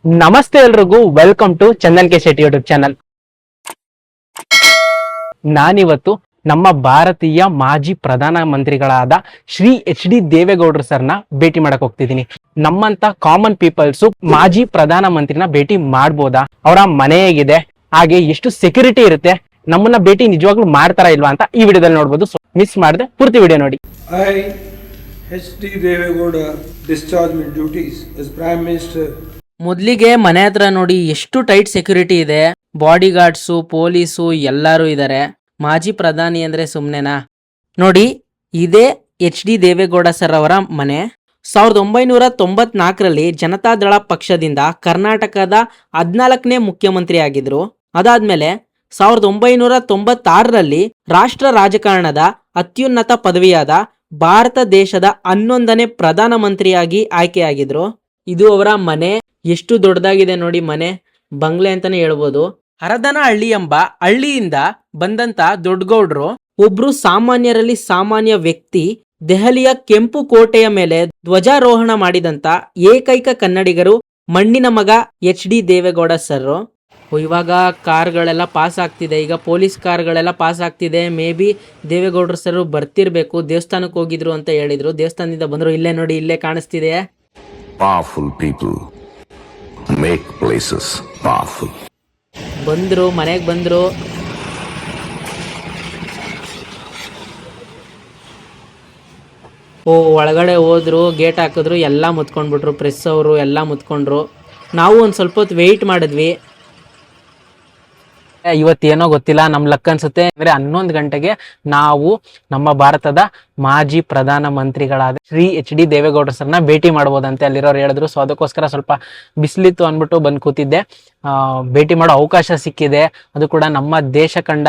ನಮಸ್ತೆ ಎಲ್ರಿಗೂ, welcome to Chandan K Shetty YouTube channel. ನಾನಿವತ್ತು ನಮ್ಮ ಭಾರತೀಯ ಮಾಜಿ ಪ್ರಧಾನ ಮಂತ್ರಿಗಳಾದ ಶ್ರೀ HD ದೇವೇಗೌಡರು ಸರ್ನ ಭೇಟಿ ಮಾಡಕ್ ಹೋಗ್ತಿದ್ದೀನಿ. ನಮ್ಮಂತ ಕಾಮನ್ ಪೀಪಲ್ಸ್ ಮಾಜಿ ಪ್ರಧಾನ ಮಂತ್ರಿನ ಭೇಟಿ ಮಾಡ್ಬೋದಾ, ಅವರ ಮನೆ ಹೇಗಿದೆ, ಹಾಗೆ ಎಷ್ಟು ಸೆಕ್ಯೂರಿಟಿ ಇರುತ್ತೆ, ನಮ್ಮನ್ನ ಭೇಟಿ ನಿಜವಾಗ್ಲೂ ಮಾಡ್ತಾರಾ ಇಲ್ವಾ ಅಂತ ಈ ವಿಡಿಯೋದಲ್ಲಿ ನೋಡ್ಬೋದು. ಸೊ ಮಿಸ್ ಮಾಡದೆ ಪೂರ್ತಿ ವಿಡಿಯೋ ನೋಡಿ. HD Devegowda discharge my duties as Prime Minister. ಮೊದಲಿಗೆ ಮನೆ ಹತ್ರ ನೋಡಿ ಎಷ್ಟು ಟೈಟ್ ಸೆಕ್ಯೂರಿಟಿ ಇದೆ, ಬಾಡಿ ಗಾರ್ಡ್ಸು, ಪೊಲೀಸು ಎಲ್ಲರೂ ಇದ್ದಾರೆ. ಮಾಜಿ ಪ್ರಧಾನಿ ಅಂದ್ರೆ ಸುಮ್ನೆನಾ? ನೋಡಿ, ಇದೇ HD ದೇವೇಗೌಡ ಸರ್ ಅವರ ಮನೆ. 1994ರಲ್ಲಿ ಜನತಾದಳ ಪಕ್ಷದಿಂದ ಕರ್ನಾಟಕದ 14ನೇ ಮುಖ್ಯಮಂತ್ರಿ ಆಗಿದ್ರು. ಅದಾದ್ಮೇಲೆ 1996ರಲ್ಲಿ ರಾಷ್ಟ್ರ ರಾಜಕಾರಣದ ಅತ್ಯುನ್ನತ ಪದವಿಯಾದ ಭಾರತ ದೇಶದ 11ನೇ ಪ್ರಧಾನ ಮಂತ್ರಿಯಾಗಿ ಆಯ್ಕೆಯಾಗಿದ್ರು. ಇದು ಅವರ ಮನೆ. ಎಷ್ಟು ದೊಡ್ಡದಾಗಿದೆ ನೋಡಿ ಮನೆ, ಬಂಗ್ಲೆ ಅಂತಾನೆ ಹೇಳ್ಬೋದು. ಹರದನಹಳ್ಳಿ ಎಂಬ ಹಳ್ಳಿಯಿಂದ ಬಂದಂತ ದೊಡ್ಡಗೌಡ್ರು ಒಬ್ರು ಸಾಮಾನ್ಯರಲ್ಲಿ ಸಾಮಾನ್ಯ ವ್ಯಕ್ತಿ. ದೆಹಲಿಯ ಕೆಂಪು ಕೋಟೆಯ ಮೇಲೆ ಧ್ವಜಾರೋಹಣ ಮಾಡಿದಂತ ಏಕೈಕ ಕನ್ನಡಿಗರು ಮಣ್ಣಿನ ಮಗ HD ದೇವೇಗೌಡ ಸರ್. ಇವಾಗ ಕಾರ್ಗಳೆಲ್ಲ ಪಾಸ್ ಆಗ್ತಿದೆ, ಈಗ ಪೊಲೀಸ್ ಕಾರ್ಗಳೆಲ್ಲ ಪಾಸ್ ಆಗ್ತಿದೆ. ಮೇ ಬಿ ದೇವೇಗೌಡರು ಸರ್ ಬರ್ತಿರ್ಬೇಕು, ದೇವಸ್ಥಾನಕ್ಕೆ ಹೋಗಿದ್ರು ಅಂತ ಹೇಳಿದ್ರು. ದೇವಸ್ಥಾನದಿಂದ ಬಂದ್ರು. ಇಲ್ಲೇ ನೋಡಿ, ಇಲ್ಲೇ ಕಾಣಿಸ್ತಿದೆ. Powerful people make places powerful. ಬಂದ್ರು, ಮನೆಗೆ ಬಂದ್ರು. ಒಳಗಡೆ ಹೋದ್ರು, ಗೇಟ್ ಹಾಕಿದ್ರು, ಎಲ್ಲ ಮುತ್ಕೊಂಡ್ಬಿಟ್ರು. ಪ್ರೆಸ್ ಅವರು ಎಲ್ಲ ಮುತ್ಕೊಂಡ್ರು. ನಾವು ಒಂದು ಸ್ವಲ್ಪ ಹೊತ್ತು ವೆಯ್ಟ್ ಮಾಡಿದ್ವಿ. ಇವತ್ತೇನೋ ಗೊತ್ತಿಲ್ಲ, ನಮ್ ಲಕ್ ಅನ್ಸುತ್ತೆ. ಅಂದ್ರೆ 11 ಗಂಟೆಗೆ ನಾವು ನಮ್ಮ ಭಾರತದ ಮಾಜಿ ಪ್ರಧಾನ ಮಂತ್ರಿಗಳಾದ ಶ್ರೀ HD ದೇವೇಗೌಡ ಸರ್ನ ಭೇಟಿ ಮಾಡ್ಬೋದಂತೆ ಅಲ್ಲಿರೋರು ಹೇಳಿದ್ರು. ಸೊ ಅದಕ್ಕೋಸ್ಕರ ಸ್ವಲ್ಪ ಬಿಸಿಲಿತ್ತು ಅಂದ್ಬಿಟ್ಟು ಬಂದು ಕೂತಿದ್ದೆ. ಭೇಟಿ ಮಾಡೋ ಅವಕಾಶ ಸಿಕ್ಕಿದೆ. ಅದು ಕೂಡ ನಮ್ಮ ದೇಶ ಕಂಡ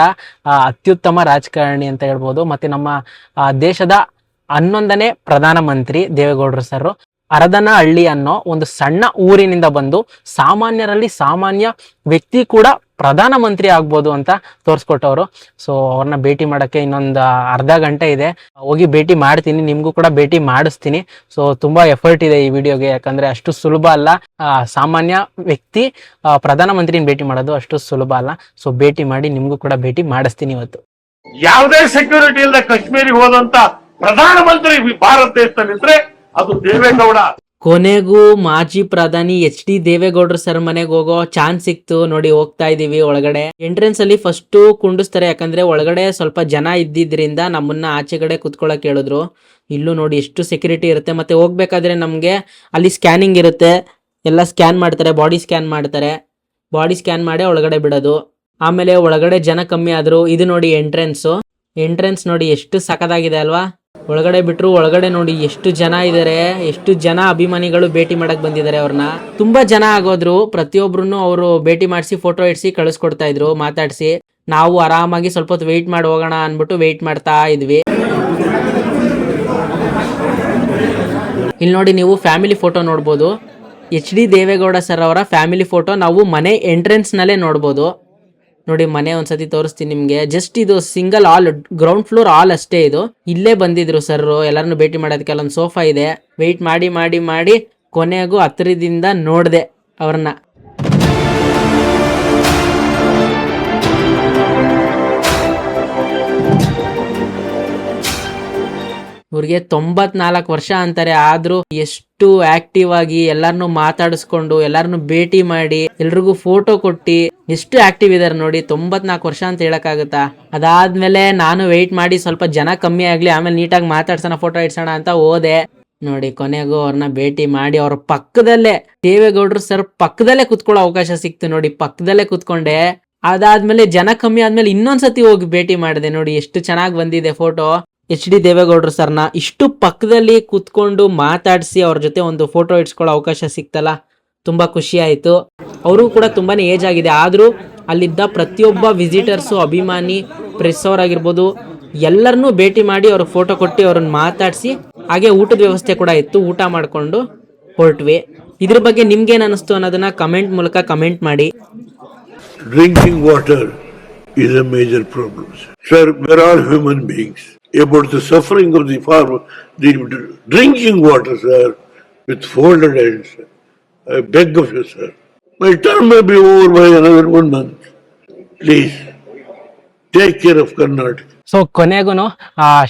ಅತ್ಯುತ್ತಮ ರಾಜಕಾರಣಿ ಅಂತ ಹೇಳ್ಬೋದು. ಮತ್ತೆ ನಮ್ಮ ದೇಶದ 11ನೇ ಪ್ರಧಾನ ಮಂತ್ರಿ ದೇವೇಗೌಡರು ಸರ್ ಹರದನಹಳ್ಳಿ ಅನ್ನೋ ಒಂದು ಸಣ್ಣ ಊರಿನಿಂದ ಬಂದು ಸಾಮಾನ್ಯರಲ್ಲಿ ಸಾಮಾನ್ಯ ವ್ಯಕ್ತಿ ಕೂಡ ಪ್ರಧಾನ ಮಂತ್ರಿ ಆಗ್ಬೋದು ಅಂತ ತೋರಿಸ್ಕೊಟ್ಟವರು. ಸೊ ಅವ್ರನ್ನ ಭೇಟಿ ಮಾಡಕ್ಕೆ ಇನ್ನೊಂದು ಅರ್ಧ ಗಂಟೆ ಇದೆ. ಹೋಗಿ ಭೇಟಿ ಮಾಡ್ತೀನಿ, ನಿಮ್ಗೂ ಕೂಡ ಭೇಟಿ ಮಾಡಿಸ್ತೀನಿ. ಸೊ ತುಂಬಾ ಎಫರ್ಟ್ ಇದೆ ಈ ವಿಡಿಯೋಗೆ, ಯಾಕಂದ್ರೆ ಅಷ್ಟು ಸುಲಭ ಅಲ್ಲ. ಸಾಮಾನ್ಯ ವ್ಯಕ್ತಿ ಪ್ರಧಾನ ಮಂತ್ರಿನ ಭೇಟಿ ಮಾಡೋದು ಅಷ್ಟು ಸುಲಭ ಅಲ್ಲ. ಸೊ ಭೇಟಿ ಮಾಡಿ ನಿಮ್ಗೂ ಕೂಡ ಭೇಟಿ ಮಾಡಿಸ್ತೀನಿ ಇವತ್ತು. ಯಾವುದೇ ಸೆಕ್ಯೂರಿಟಿ ಇಲ್ಲದೆ ಕಾಶ್ಮೀರಿಗೆ ಹೋದಂತ ಪ್ರಧಾನ ಮಂತ್ರಿ ಭಾರತ ದೇಶದಲ್ಲಿದ್ರೆ ಅದು ದೇವೇಗೌಡ. ಕೊನೆಗೂ ಮಾಜಿ ಪ್ರಧಾನಿ HD ದೇವೇಗೌಡರು ಸರ್ ಮನೆಗೆ ಹೋಗೋ ಚಾನ್ಸ್ ಸಿಕ್ತು. ನೋಡಿ, ಹೋಗ್ತಾ ಇದೀವಿ ಒಳಗಡೆ. ಎಂಟ್ರೆನ್ಸ್ ಅಲ್ಲಿ ಫಸ್ಟ್ ಕುಂಡಿಸ್ತಾರೆ, ಯಾಕಂದ್ರೆ ಒಳಗಡೆ ಸ್ವಲ್ಪ ಜನ ಇದ್ದಿದ್ರಿಂದ ನಮ್ಮನ್ನ ಆಚೆಗಡೆ ಕುತ್ಕೊಳಕ್ ಹೇಳಿದ್ರು. ಇಲ್ಲೂ ನೋಡಿ ಎಷ್ಟು ಸೆಕ್ಯೂರಿಟಿ ಇರುತ್ತೆ. ಮತ್ತೆ ಹೋಗ್ಬೇಕಾದ್ರೆ ನಮ್ಗೆ ಅಲ್ಲಿ ಸ್ಕ್ಯಾನಿಂಗ್ ಇರುತ್ತೆ, ಎಲ್ಲ ಸ್ಕ್ಯಾನ್ ಮಾಡ್ತಾರೆ, ಬಾಡಿ ಸ್ಕ್ಯಾನ್ ಮಾಡ್ತಾರೆ. ಬಾಡಿ ಸ್ಕ್ಯಾನ್ ಮಾಡಿ ಒಳಗಡೆ ಬಿಡೋದು. ಆಮೇಲೆ ಒಳಗಡೆ ಜನ ಕಮ್ಮಿ ಆದ್ರು. ಇದು ನೋಡಿ ಎಂಟ್ರೆನ್ಸ್ ನೋಡಿ ಎಷ್ಟು ಸಖತ್ತಾಗಿದೆ ಅಲ್ವಾ? ಒಳಗಡೆ ಬಿಟ್ರು. ಒಳಗಡೆ ನೋಡಿ ಎಷ್ಟು ಜನ ಇದಾರೆ, ಎಷ್ಟು ಜನ ಅಭಿಮಾನಿಗಳು ಭೇಟಿ ಮಾಡಕ್ ಬಂದಿದ್ದಾರೆ ಅವ್ರನ್ನ. ತುಂಬಾ ಜನ ಆಗೋದ್ರು. ಪ್ರತಿಯೊಬ್ರು ಅವರು ಭೇಟಿ ಮಾಡಿಸಿ ಫೋಟೋ ಇಡ್ಸಿ ಕಳಿಸ್ಕೊಡ್ತಾ ಇದ್ರು, ಮಾತಾಡ್ಸಿ. ನಾವು ಆರಾಮಾಗಿ ಸ್ವಲ್ಪ ಹೊತ್ತು ವೆಯ್ಟ್ ಮಾಡಿ ಹೋಗೋಣ ಅನ್ಬಿಟ್ಟು ವೆಯ್ಟ್ ಮಾಡ್ತಾ ಇದ್ವಿ. ಇಲ್ಲಿ ನೋಡಿ, ನೀವು ಫ್ಯಾಮಿಲಿ ಫೋಟೋ ನೋಡ್ಬೋದು. HD ದೇವೇಗೌಡ ಸರ್ ಅವರ ಫ್ಯಾಮಿಲಿ ಫೋಟೋ ನಾವು ಮನೆ ಎಂಟ್ರೆನ್ಸ್ ನಲ್ಲೇ ನೋಡ್ಬೋದು. ನೋಡಿ, ಮನೆ ಒಂದ್ಸತಿ ತೋರಿಸ್ತೀನಿ ನಿಮ್ಗೆ. ಜಸ್ಟ್ ಇದು ಸಿಂಗಲ್ ಹಾಲ್, ಗ್ರೌಂಡ್ ಫ್ಲೋರ್ ಹಾಲ್ ಅಷ್ಟೇ. ಇದು ಇಲ್ಲೇ ಬಂದಿದ್ರು ಸರ್ ಎಲ್ಲರನ್ನು ಭೇಟಿ ಮಾಡೋದಕ್ಕೆ. ಅಲ್ಲೊಂದು ಸೋಫಾ ಇದೆ. ವೆಯ್ಟ್ ಮಾಡಿ ಮಾಡಿ ಮಾಡಿ ಕೊನೆಗೂ ಹತ್ತಿರದಿಂದ ನೋಡ್ದೆ ಅವ್ರನ್ನ. ಇವ್ರಿಗೆ 94 ವರ್ಷ ಅಂತಾರೆ. ಆದ್ರೂ ಎಷ್ಟು ಆಕ್ಟಿವ್ ಆಗಿ ಎಲ್ಲಾರನ್ನು ಮಾತಾಡಿಸ್ಕೊಂಡು, ಎಲ್ಲಾರನ್ನು ಭೇಟಿ ಮಾಡಿ, ಎಲ್ರಿಗೂ ಫೋಟೋ ಕೊಟ್ಟಿ ಎಷ್ಟು ಆಕ್ಟಿವ್ ಇದಾರೆ ನೋಡಿ. 94 ವರ್ಷ ಅಂತ ಹೇಳಕ್ಕಾಗತ್ತಾ? ಅದಾದ್ಮೇಲೆ ನಾನು ವೆಯ್ಟ್ ಮಾಡಿ ಸ್ವಲ್ಪ ಜನ ಕಮ್ಮಿ ಆಗ್ಲಿ, ಆಮೇಲೆ ನೀಟಾಗಿ ಮಾತಾಡ್ಸೋಣ, ಫೋಟೋ ಇಡ್ಸೋಣ ಅಂತ ಹೋದೆ. ನೋಡಿ, ಕೊನೆಗೂ ಅವ್ರನ್ನ ಭೇಟಿ ಮಾಡಿ ಅವ್ರ ಪಕ್ಕದಲ್ಲೇ, ದೇವೇಗೌಡರು ಸರ್ ಪಕ್ಕದಲ್ಲೇ ಕುತ್ಕೊಳ್ಳೋ ಅವಕಾಶ ಸಿಕ್ತು. ನೋಡಿ, ಪಕ್ಕದಲ್ಲೇ ಕುತ್ಕೊಂಡೆ. ಅದಾದ್ಮೇಲೆ ಜನ ಕಮ್ಮಿ ಆದ್ಮೇಲೆ ಇನ್ನೊಂದ್ಸತಿ ಹೋಗಿ ಭೇಟಿ ಮಾಡಿದೆ. ನೋಡಿ ಎಷ್ಟು ಚೆನ್ನಾಗಿ ಬಂದಿದೆ ಫೋಟೋ. HD ದೇವೇಗೌಡರು ಸರ್ನ ಇಷ್ಟು ಪಕ್ಕದಲ್ಲಿ ಕುತ್ಕೊಂಡು ಮಾತಾಡಿಸಿ ಅವ್ರ ಜೊತೆ ಒಂದು ಫೋಟೋ ಇಡ್ಸ್ಕೊಳ್ಳೋ ಅವಕಾಶ ಸಿಕ್ತಲ್ಲ, ತುಂಬಾ ಖುಷಿ ಆಯ್ತು. ಅವರು ಕೂಡ ತುಂಬಾನೇ ಏಜ್ ಆಗಿದೆ. ಆದ್ರೂ ಅಲ್ಲಿದ್ದ ಪ್ರತಿಯೊಬ್ಬ ವಿಸಿಟರ್ಸು, ಅಭಿಮಾನಿ, ಪ್ರೆಸ್ ಅವರಾಗಿರ್ಬೋದು, ಎಲ್ಲರನ್ನೂ ಭೇಟಿ ಮಾಡಿ ಅವ್ರ ಫೋಟೋ ಕೊಟ್ಟು ಅವ್ರನ್ನ ಮಾತಾಡಿಸಿ, ಹಾಗೆ ಊಟದ ವ್ಯವಸ್ಥೆ ಕೂಡ ಇತ್ತು. ಊಟ ಮಾಡ್ಕೊಂಡು ಹೊರಟ್ವಿ. ಇದ್ರ ಬಗ್ಗೆ ನಿಮ್ಗೇನ್ ಅನಿಸ್ತು ಅನ್ನೋದನ್ನ ಕಮೆಂಟ್ ಮೂಲಕ ಕಮೆಂಟ್ ಮಾಡಿ. Drinking water is a major problem. Sir, we're all human beings. About the suffering of the farmer, the drinking water, sir, with folded hands. I beg of you, sir. My term may be over by another 1 month. Please, take care of Karnataka. So ಕೊನೆಗೂ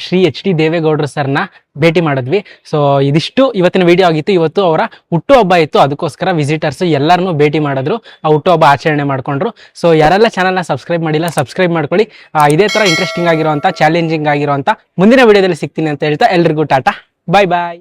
Shri H D ದೇವೇಗೌಡರು ಸರ್ನ ಭೇಟಿ ಮಾಡಿದ್ವಿ. So ಇದಿಷ್ಟು ಇವತ್ತಿನ video ಆಗಿತ್ತು. ಇವತ್ತು ಅವರ ಹುಟ್ಟುಹಬ್ಬ ಇತ್ತು, ಅದಕ್ಕೋಸ್ಕರ ವಿಸಿಟರ್ಸ್ ಎಲ್ಲರನ್ನೂ ಭೇಟಿ ಮಾಡಿದ್ರು, ಆ ಹುಟ್ಟುಹಬ್ಬ ಆಚರಣೆ ಮಾಡ್ಕೊಂಡ್ರು. ಸೊ ಯಾರೆಲ್ಲ ಚಾನಲ್ನ ಸಬ್ಸ್ಕ್ರೈಬ್ ಮಾಡಿಲ್ಲ ಸಬ್ಸ್ಕ್ರೈಬ್ ಮಾಡ್ಕೊಳ್ಳಿ. ಇದೇ ಥರ ಇಂಟ್ರೆಸ್ಟಿಂಗ್ ಆಗಿರುವಂಥ ಚಾಲೆಂಜಿಂಗ್ ಆಗಿರುವಂಥ ಮುಂದಿನ ವಿಡಿಯೋದಲ್ಲಿ ಸಿಗ್ತೀನಿ ಅಂತ ಹೇಳ್ತಾ ಎಲ್ರಿಗೂ ಟಾಟಾ, ಬಾಯ್ ಬಾಯ್.